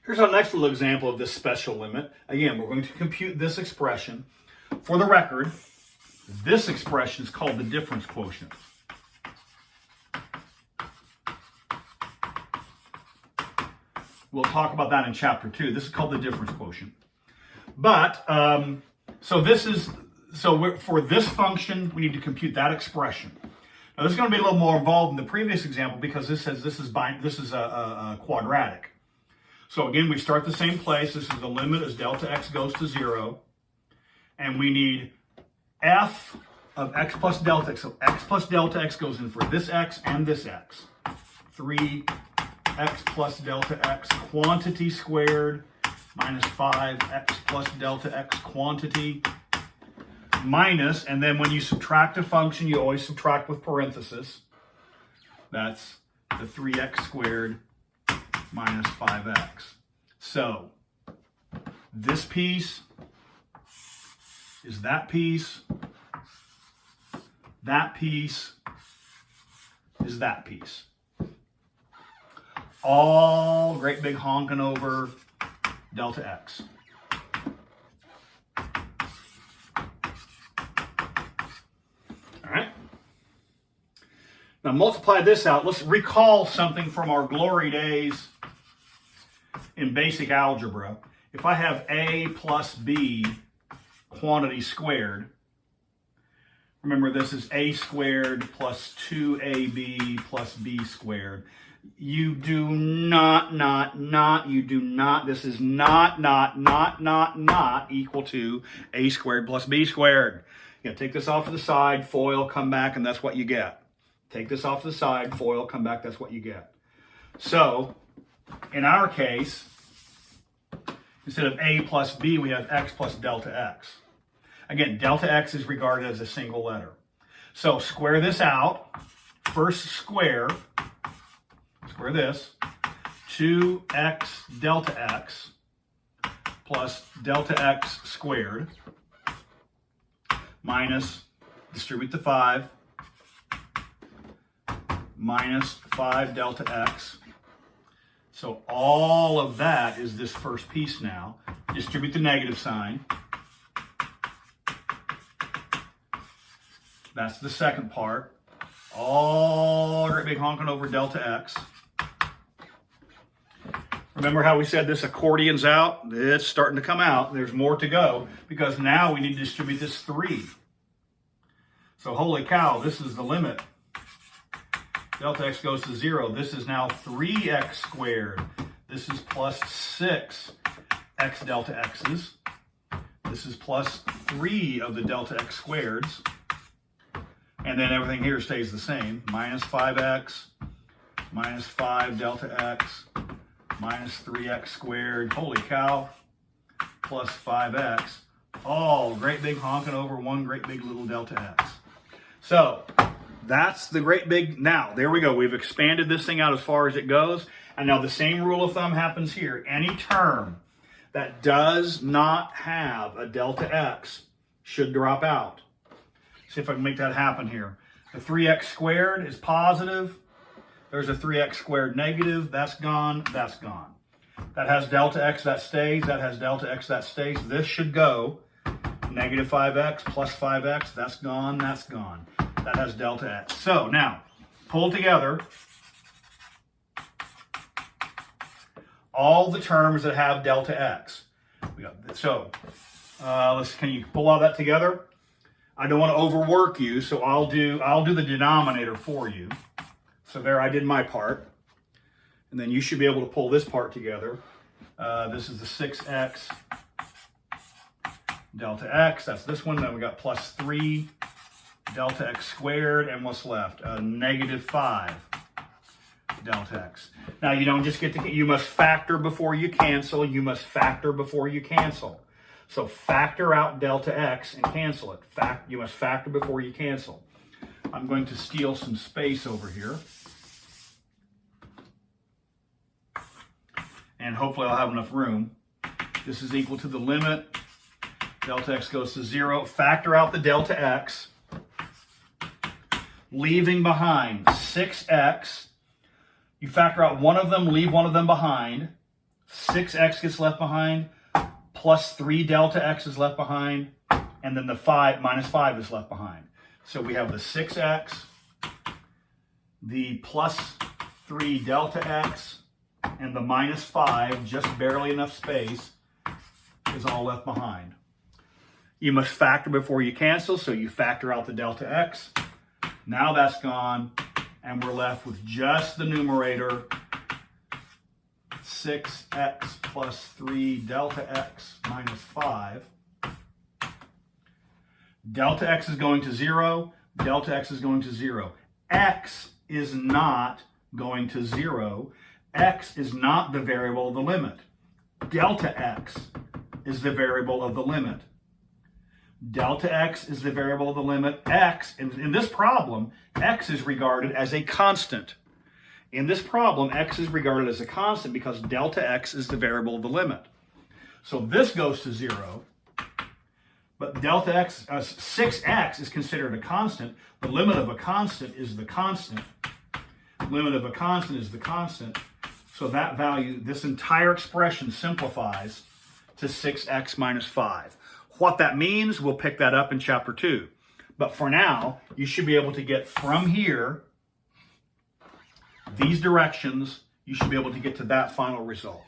Here's our next little example of this special limit. Again, we're going to compute this expression. For the record, this expression is called the difference quotient. We'll talk about that in chapter 2. This is called the difference quotient. But, for this function, we need to compute that expression. Now, this is going to be a little more involved in the previous example because this says this is a quadratic. So again, we start the same place. This is the limit as delta x goes to 0. And we need f of x plus delta x. So x plus delta x goes in for this x and this x. 3x plus delta x quantity squared minus 5x plus delta x quantity minus, and then when you subtract a function, you always subtract with parenthesis. That's the 3x squared minus 5x. So this piece is that piece. That piece is that piece. All great big honking over delta x. All right. Now multiply this out. Let's recall something from our glory days in basic algebra. If I have a plus b quantity squared, remember this is a squared plus 2ab plus b squared. You do not, this is not equal to a squared plus b squared. You gotta take this off to the side, FOIL, come back, and that's what you get. Take this off to the side, FOIL, come back, that's what you get. So, in our case, instead of a plus b, we have x plus delta x. Again, delta x is regarded as a single letter. So square this out. First square this, 2x delta x plus delta x squared minus, distribute the 5, minus 5 delta x. So all of that is this first piece now. Distribute the negative sign. That's the second part. All great big honking over delta x. Remember how we said this accordion's out? It's starting to come out. There's more to go because now we need to distribute this 3. So holy cow, this is the limit. Delta x goes to 0. This is now 3x squared. This is plus 6 x delta x's. This is plus 3 of the delta x squareds. And then everything here stays the same. Minus 5x, minus 5 delta x, minus 3x squared. Holy cow. Plus 5x. All great big honking over one great big little delta x. So that's the great big, now there we go. We've expanded this thing out as far as it goes. And now the same rule of thumb happens here. Any term that does not have a delta x should drop out. See if I can make that happen here. The 3x squared is positive. There's a 3x squared negative. That's gone. That's gone. That has delta x, that stays. That has delta x, that stays. This should go. Negative 5x plus 5x. That's gone. That's gone. That has delta x. So now, pull together all the terms that have delta x. Can you pull all that together? I don't want to overwork you, so I'll do the denominator for you. So there, I did my part. And then you should be able to pull this part together. This is the 6x delta x. That's this one. Then we got plus 3 delta x squared. And what's left? Negative 5 delta x. Now, you don't just get to, you must factor before you cancel. You must factor before you cancel. So factor out delta x and cancel it. You must factor before you cancel. I'm going to steal some space over here. And hopefully I'll have enough room. This is equal to the limit. Delta x goes to 0. Factor out the delta x. Leaving behind 6x. You factor out one of them, leave one of them behind. 6x gets left behind, plus 3 delta x is left behind, and then the 5 minus 5 is left behind. So we have the 6x, the plus 3 delta x, and the minus 5, just barely enough space, is all left behind. You must factor before you cancel, so you factor out the delta x. Now that's gone, and we're left with just the numerator, 6x plus 3 delta x minus 5. Delta x is going to 0. Delta x is going to 0. X is not going to 0. X is not the variable of the limit. Delta x is the variable of the limit. Delta x is the variable of the limit. X, in this problem, x is regarded as a constant. In this problem, x is regarded as a constant because delta x is the variable of the limit. So this goes to 0, but delta x, 6x is considered a constant. The limit of a constant is the constant. Limit of a constant is the constant. So that value, this entire expression simplifies to 6x minus 5. What that means, we'll pick that up in chapter 2. But for now, you should be able to get from here, these directions, you should be able to get to that final result.